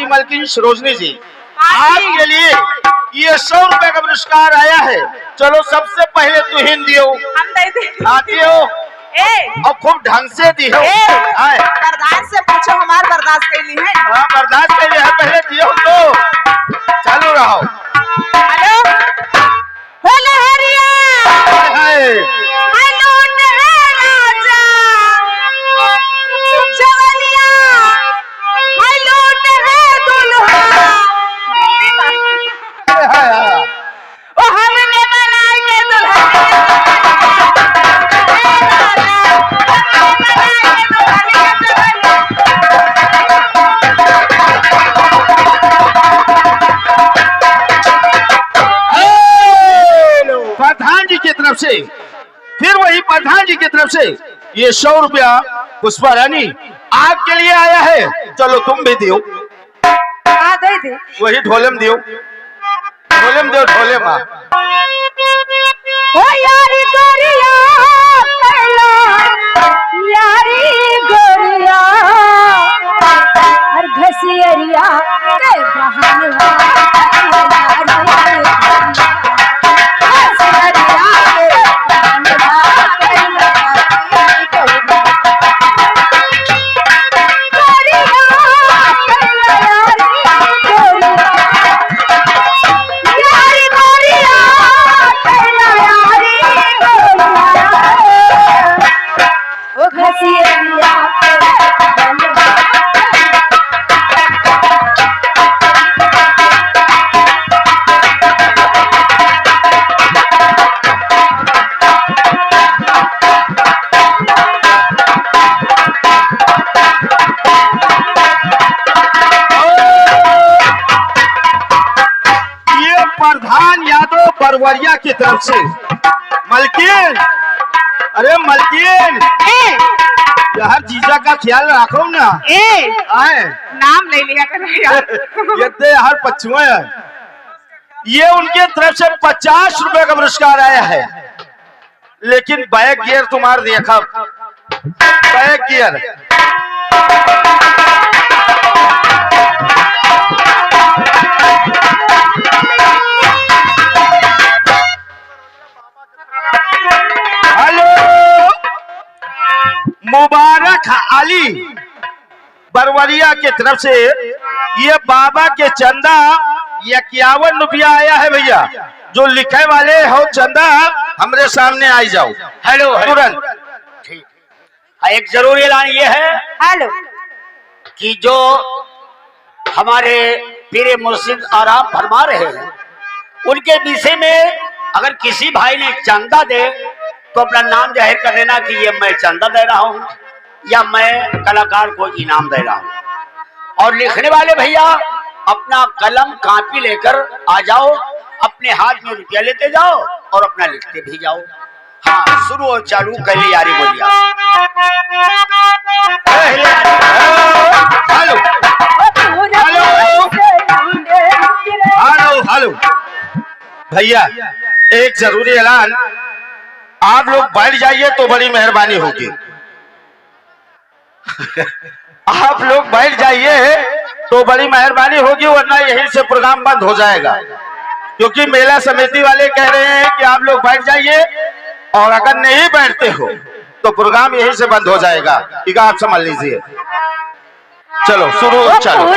की मालकिन सरोजनी जी, आपके लिए ये 100 रुपए का पुरस्कार आया है। चलो सबसे पहले तू ही दियो, हम दे दे आती हो और खूब ढंग से दियो। बर्दाश्त से पूछो, हमार बर्दाश्त के लिए है। हाँ बर्दाश्त के लिए है, पहले दियो तो चालू रहो। हेलो हेलो हरिया से, फिर वही प्रधान जी की तरफ से ये 100 रुपया पुष्पा रानी आपके लिए आया है। चलो तुम भी दियो। दे दे। वही ढोलम दियो, ढोलम दियो, ढोले माँ। ओ यारी गोरिया यारी गोरिया और घसियरिया के बहाना परवरिया की तरफ से मलकिन, अरे मलकिन यार जीजा का ख्याल रखो ना। आए नाम नहीं लिया कर यार। ये यार पछुआ है। ये उनके तरफ से 50 रुपए का पुरस्कार आया है, लेकिन बैक गियर तुम्हारा देखा, बैक गियर मुबारक अली बरवरिया के तरफ से ये बाबा के चंदा 51 रुपया आया है। भैया जो लिखे वाले हो चंदा हमरे सामने आई जाओ। हेलो तुरंत। एक जरूरी ऐलान ये है हेलो कि जो हमारे पीरे मुर्शिद आराम फरमा रहे हैं उनके विषय में अगर किसी भाई ने चंदा दे तो अपना नाम जाहिर कर देना कि ये मैं चंदा दे रहा हूँ या मैं कलाकार को इनाम दे रहा हूँ। और लिखने वाले भैया अपना कलम कापी लेकर आ जाओ, अपने हाथ में रुपया लेते जाओ और अपना लिखते भी जाओ। हाँ शुरू और चालू कर यारी बोलिया। हेलो हेलो हेलो भैया एक जरूरी ऐलान, आप लोग बैठ जाइए तो बड़ी मेहरबानी होगी। आप लोग बैठ जाइए तो बड़ी मेहरबानी होगी, वरना यहीं से प्रोग्राम बंद हो जाएगा, क्योंकि मेला समिति वाले कह रहे हैं कि आप लोग बैठ जाइए और अगर नहीं बैठते हो तो प्रोग्राम यहीं से बंद हो जाएगा। ठीक है, आप समझ लीजिए। चलो शुरू। चलो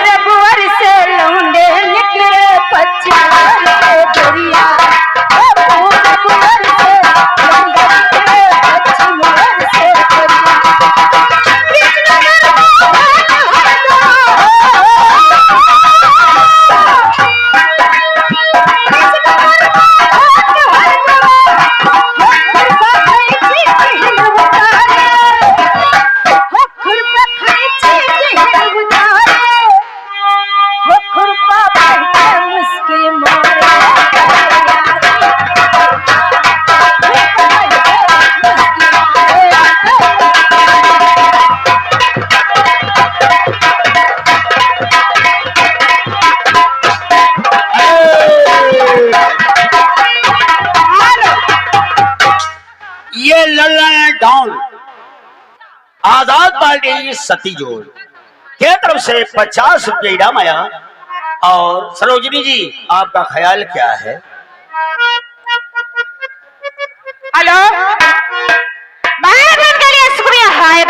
आजाद पार्टी सती जोड़ के उनके तरफ से 50 रुपये इनाम आया। और सरोजिनी जी, आपका ख्याल क्या है? हेलो, मैं के लिए शुक्रिया हाय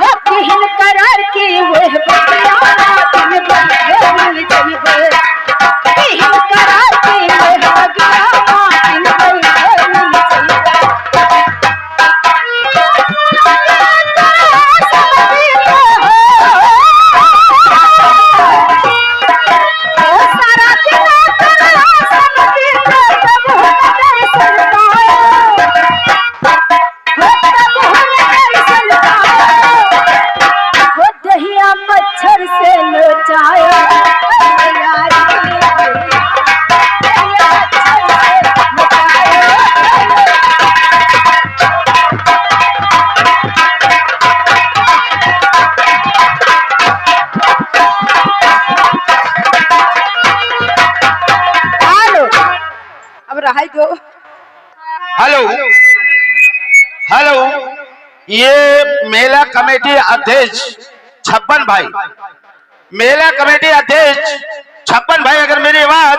वो किहिन करार की वह बतिया तुम बल जइबे किहिन करार की वह बतिया तुम बल मच्छर से लोचाया अब रहा दो। हेलो हेलो, ये मेला कमेटी अध्यक्ष छप्पन भाई, मेला कमेटी अध्यक्ष छप्पन भाई, अगर मेरी आवाज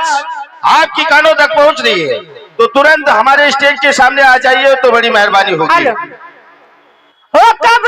आपकी कानों तक पहुंच रही है तो तुरंत हमारे स्टेज के सामने आ जाइए तो बड़ी मेहरबानी होगी। हो कब